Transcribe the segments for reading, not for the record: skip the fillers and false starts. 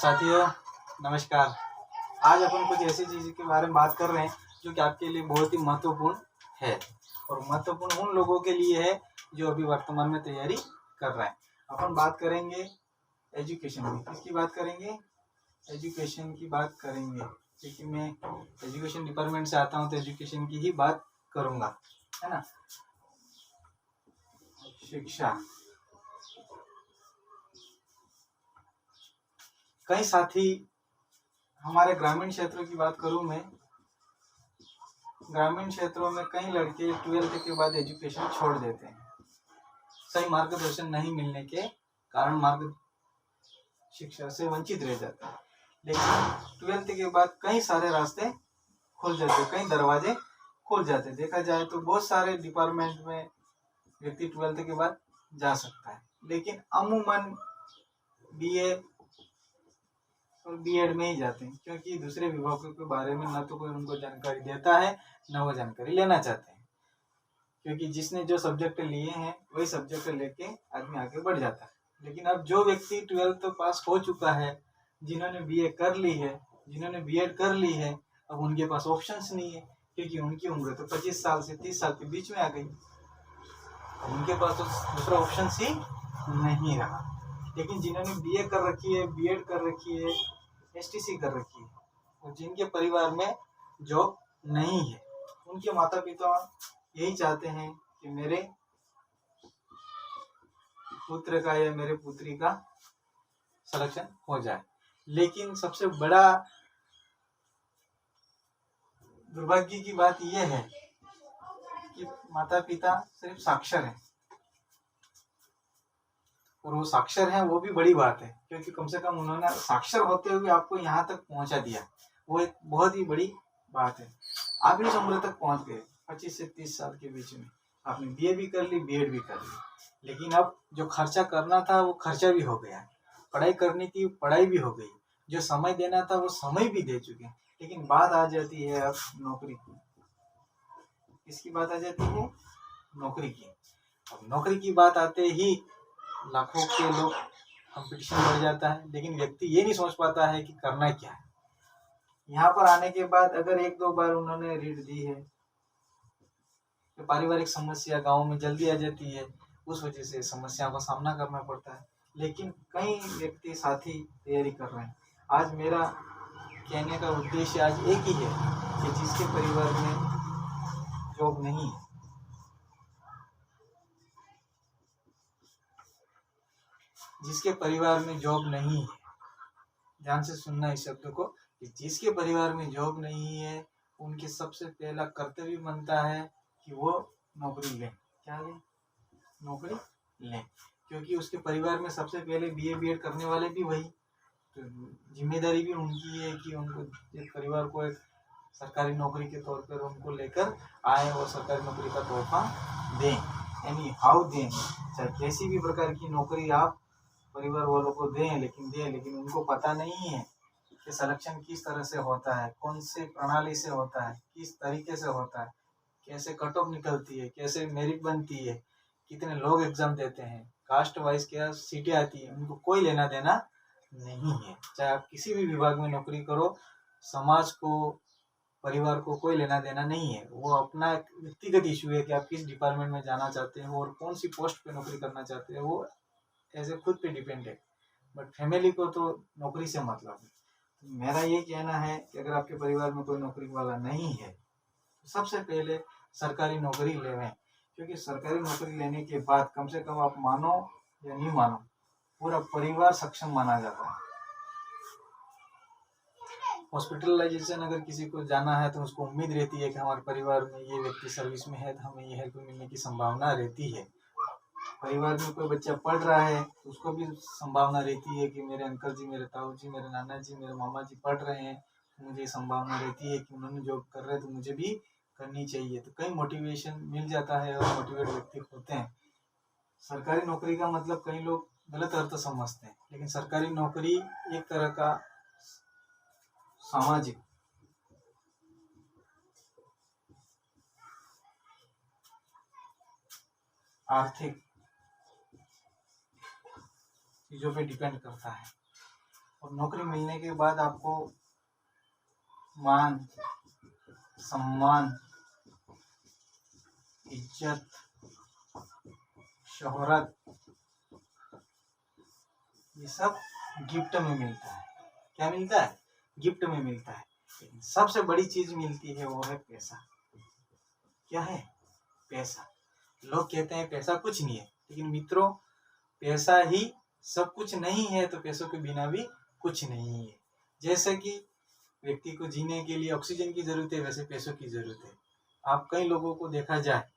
साथियों नमस्कार। आज अपन कुछ ऐसी चीज़ के बारे में बात कर रहे हैं जो कि आपके लिए बहुत ही महत्वपूर्ण है और महत्वपूर्ण उन लोगों के लिए है जो अभी वर्तमान में तैयारी कर रहे हैं। अपन बात करेंगे एजुकेशन की। किसकी बात करेंगे? एजुकेशन की बात करेंगे, क्योंकि मैं एजुकेशन डिपार्टमेंट से आता हूँ तो एजुकेशन की ही बात करूँगा, है ना। शिक्षा। कई साथी हमारे ग्रामीण क्षेत्रों की बात करूं मैं, ग्रामीण क्षेत्रों में कई लड़के 12th के बाद एजुकेशन छोड़ देते हैं। सही मार्गदर्शन नहीं मिलने के कारण मार्ग शिक्षा से वंचित रह जाते हैं। लेकिन 12th के बाद कई सारे रास्ते खुल जाते, कई दरवाजे खुल जाते। देखा जाए तो बहुत सारे डिपार्टमेंट में व्यक्ति 12th के बाद जा सकता है, लेकिन अमूमन बीए और बीएड में ही जाते हैं, क्योंकि दूसरे विभागों के बारे में ना तो कोई उनको जानकारी देता है ना वो जानकारी लेना चाहते हैं, क्योंकि जिसने जो सब्जेक्ट लिए हैं वही सब्जेक्ट लेके आदमी आगे बढ़ जाता है। लेकिन अब जो व्यक्ति 12th पास हो चुका है, जिन्होंने बीए कर ली है, जिन्होंने बीएड कर ली है, अब उनके पास ऑप्शंस नहीं है, क्योंकि उनकी उम्र तो 25 साल से 30 साल के बीच में आ गई। उनके पास तो दूसरा ऑप्शन ही नहीं रहा। लेकिन जिन्होंने बीए कर रखी है, बीएड कर रखी है, एसटीसी कर रखी है और जिनके परिवार में जॉब नहीं है, उनके माता पिता यही चाहते हैं कि मेरे पुत्र का या मेरे पुत्री का सिलेक्शन हो जाए। लेकिन सबसे बड़ा दुर्भाग्य की बात यह है कि माता पिता सिर्फ साक्षर हैं, और वो साक्षर हैं वो भी बड़ी बात है, क्योंकि कम से कम उन्होंने साक्षर होते हुए आपको यहाँ तक पहुँचा दिया, वो एक बहुत ही बड़ी बात है। आप इस उम्र तक पहुँच गए 25 से 30 साल के बीच में, आपने बीए भी कर ली, बीएड भी कर ली, लेकिन अब जो खर्चा करना था वो खर्चा भी हो गया, पढ़ाई करने की पढ़ाई भी हो गई, जो समय देना था वो समय भी दे चुके हैं। लेकिन बात आ जाती है अब नौकरी की। किसकी बात आ जाती है? नौकरी की। अब नौकरी की बात आते ही लाखों के लोग कंपटीशन बढ़ जाता है, लेकिन व्यक्ति ये नहीं सोच पाता है कि करना क्या है। यहाँ पर आने के बाद अगर 1-2 बार उन्होंने रीड दी है तो पारिवारिक समस्या गांव में जल्दी आ जाती है, उस वजह से समस्याओं का सामना करना पड़ता है। लेकिन कई व्यक्ति साथी तैयारी कर रहे हैं। आज मेरा कहने का उद्देश्य आज एक ही है कि जिसके परिवार में जॉब नहीं है, जिसके परिवार में जॉब नहीं है, ध्यान से सुनना इस शब्द को, कि जिसके परिवार में जॉब नहीं है उनके सबसे पहला कर्तव्य बनता है कि वो नौकरी लें। क्या लें? नौकरी लें, क्योंकि उसके परिवार में सबसे पहले बीए बीएड करने वाले भी वही, तो जिम्मेदारी भी उनकी है कि उनको एक परिवार को एक सरकारी नौकरी के तौर पर उनको लेकर आए और सरकारी नौकरी का तोहफा दें, यानी हाउ दें, चाहे कैसी भी प्रकार की नौकरी आप परिवार वालों को दें, लेकिन उनको पता नहीं है कि सिलेक्शन किस तरह से होता है, कौन से प्रणाली से होता है, किस तरीके से होता है, कैसे कट ऑफ निकलती है, कैसे मेरिट बनती है, कितने लोग एग्जाम देते हैं, कास्ट वाइज क्या सीटें आती है, उनको कोई लेना देना नहीं है। चाहे आप किसी भी विभाग में नौकरी करो, समाज को, परिवार को कोई लेना देना नहीं है। वो अपना एक व्यक्तिगत इशू है कि आप किस डिपार्टमेंट में जाना चाहते हैं और कौन सी पोस्ट पे नौकरी करना चाहते हैं, वो ऐसे खुद पे डिपेंड है। बट फैमिली को तो नौकरी से मतलब है। तो मेरा ये कहना है कि अगर आपके परिवार में कोई नौकरी वाला नहीं है तो सबसे पहले सरकारी नौकरी लेवें, क्योंकि सरकारी नौकरी लेने के बाद कम से कम आप मानो या नहीं मानो पूरा परिवार सक्षम माना जाता है। हॉस्पिटलाइजेशन अगर किसी को जाना है तो उसको उम्मीद रहती है कि हमारे परिवार में ये व्यक्ति सर्विस में है तो हमें ये हेल्प मिलने की संभावना रहती है। परिवार में कोई बच्चा पढ़ रहा है तो उसको भी संभावना रहती है कि मेरे अंकल जी, मेरे ताऊ जी, मेरे नाना जी, मेरे मामा जी पढ़ रहे हैं, तो मुझे संभावना रहती है कि उन्होंने जॉब कर रहे हैं तो मुझे भी करनी चाहिए। तो कई मोटिवेशन मिल जाता है और मोटिवेट व्यक्ति होते हैं। सरकारी नौकरी का मतलब कई लोग गलत अर्थ समझते हैं, लेकिन सरकारी नौकरी एक तरह का सामाजिक, आर्थिक चीजों पे डिपेंड करता है। और नौकरी मिलने के बाद आपको मान, सम्मान, इज्जत, शोहरत, ये सब गिफ्ट में मिलता है। क्या मिलता है? गिफ्ट में मिलता है। लेकिन सबसे बड़ी चीज मिलती है वो है पैसा। क्या है? पैसा। लोग कहते हैं पैसा कुछ नहीं है, लेकिन मित्रों पैसा ही सब कुछ नहीं है तो पैसों के बिना भी कुछ नहीं है। जैसे कि व्यक्ति को जीने के लिए ऑक्सीजन की जरूरत है, वैसे पैसों की जरूरत है। आप कई लोगों को देखा जाए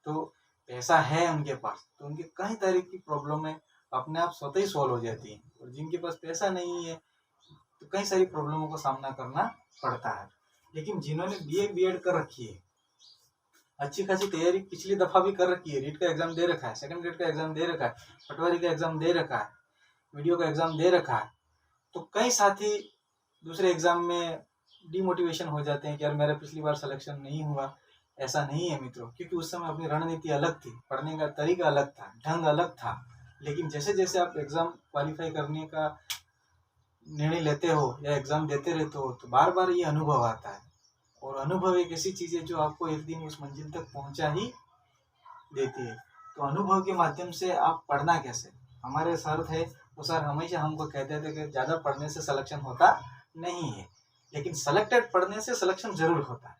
तो पैसा है उनके पास, तो उनके कई तरह की प्रॉब्लम है अपने आप स्वतः ही सॉल्व हो जाती है। और जिनके पास पैसा नहीं है तो कई सारी प्रॉब्लमों का सामना करना पड़ता है। लेकिन जिन्होंने बीए बीएड कर रखी है, अच्छी खासी तैयारी पिछली दफा भी कर रखी है, रीट का एग्जाम दे रखा है, सेकंड ग्रेड का एग्जाम दे रखा है, पटवारी का एग्जाम दे रखा है, वीडियो का एग्जाम दे रखा है, तो कई साथी दूसरे एग्जाम में डिमोटिवेशन हो जाते हैं कि यार मेरा पिछली बार सिलेक्शन नहीं हुआ। ऐसा नहीं है मित्रों, क्योंकि उस समय अपनी रणनीति अलग थी, पढ़ने का तरीका अलग था, ढंग अलग था। लेकिन जैसे जैसे आप एग्जाम क्वालिफाई करने का निर्णय लेते हो या एग्जाम देते रहते हो तो बार बार ये अनुभव आता है। और अनुभव एक ऐसी चीज है जो आपको एक दिन उस मंजिल तक पहुंचा ही देती है। तो अनुभव के माध्यम से आप पढ़ना कैसे? हमारे सर थे, वो सर हमेशा हमको कहते थे कि ज़्यादा पढ़ने से सिलेक्शन होता नहीं है, लेकिन सेलेक्टेड पढ़ने से सिलेक्शन जरूर होता है।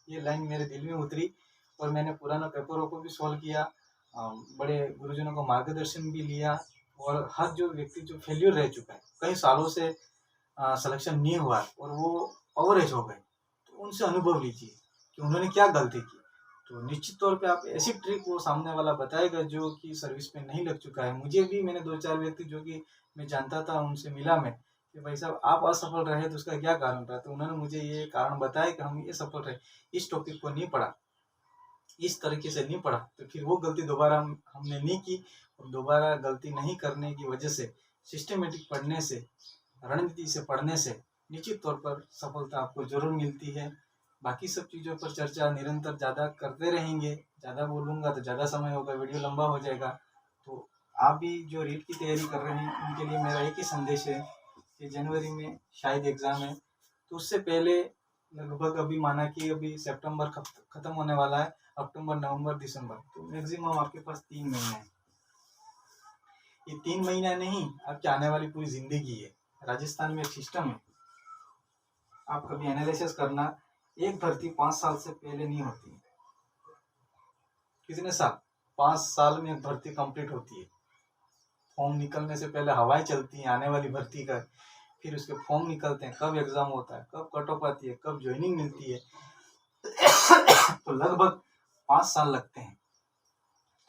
ये लाइन मेरे दिल में उतरी और मैंने पुराना पेपरों को भी सॉल्व किया, बड़े गुरुजनों का मार्गदर्शन भी लिया। और हर जो व्यक्ति जो फेल्यूर रह चुका है, कई सालों से सिलेक्शन नहीं हुआ और वो अवरेज हो गए, तो उनसे अनुभव लीजिए कि उन्होंने क्या गलती की। तो निश्चित तौर पे आप ऐसी ट्रिक वो सामने वाला बताएगा जो कि सर्विस में नहीं लग चुका है। मुझे भी, मैंने 2-4 व्यक्ति जो कि मैं जानता था उनसे मिला मैं कि भाई साहब आप असफल रहे तो उसका क्या कारण रहा, तो उन्होंने मुझे ये कारण बताया कि हम ये सफल रहे, इस टॉपिक को नहीं पढ़ा, इस तरीके से नहीं पढ़ा, तो फिर वो गलती दोबारा हमने नहीं की। और दोबारा गलती नहीं करने की वजह से सिस्टमेटिक पढ़ने से, रणनीति से पढ़ने से निश्चित तौर पर सफलता आपको जरूर मिलती है। बाकी सब चीज़ों पर चर्चा निरंतर ज़्यादा करते रहेंगे। ज़्यादा बोलूँगा तो ज़्यादा समय होगा, वीडियो लंबा हो जाएगा। तो आप भी जो रीट की तैयारी कर रहे हैं उनके लिए मेरा एक ही संदेश है कि जनवरी में शायद एग्ज़ाम है, तो उससे पहले लगभग अभी माना कि अभी सितंबर खत्म होने वाला है, अक्टूबर, नवंबर, दिसंबर, तो मैक्सिमम आपके पास 3 महीने हैं। ये 3 महीना नहीं, आपकी आने वाली पूरी जिंदगी है। राजस्थान में एक सिस्टम है, आप कभी एनालिसिस करना, एक भर्ती 5 साल से पहले नहीं होती। कितने साल? 5 साल में एक भर्ती कंप्लीट होती है। फॉर्म निकलने से पहले हवाएं चलती हैं आने वाली भर्ती का, फिर उसके फॉर्म निकलते हैं, कब एग्जाम होता है, कब कट ऑफ आती है, कब ज्वाइनिंग मिलती है, तो लगभग 5 साल लगते हैं।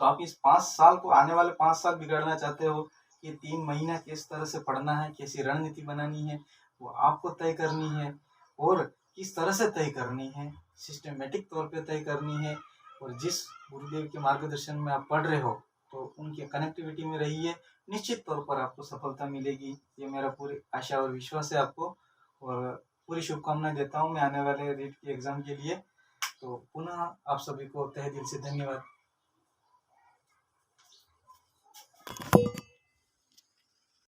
तो आप इस 5 साल को, आने वाले 5 साल बिगाड़ना चाहते हो, ये 3 महीना किस तरह से पढ़ना है, कैसी रणनीति बनानी है, वो आपको तय करनी है। और किस तरह से तय करनी है, सिस्टमेटिक तौर पे तय करनी है। और जिस गुरुदेव के मार्गदर्शन में आप पढ़ रहे हो तो उनके कनेक्टिविटी में रहिए, निश्चित तौर पर आपको सफलता मिलेगी। ये मेरा पूरी आशा और विश्वास है आपको, और पूरी शुभकामनाएं देता हूँ मैं आने वाले रीट के एग्जाम के लिए। तो पुनः आप सभी को तहे दिल से धन्यवाद।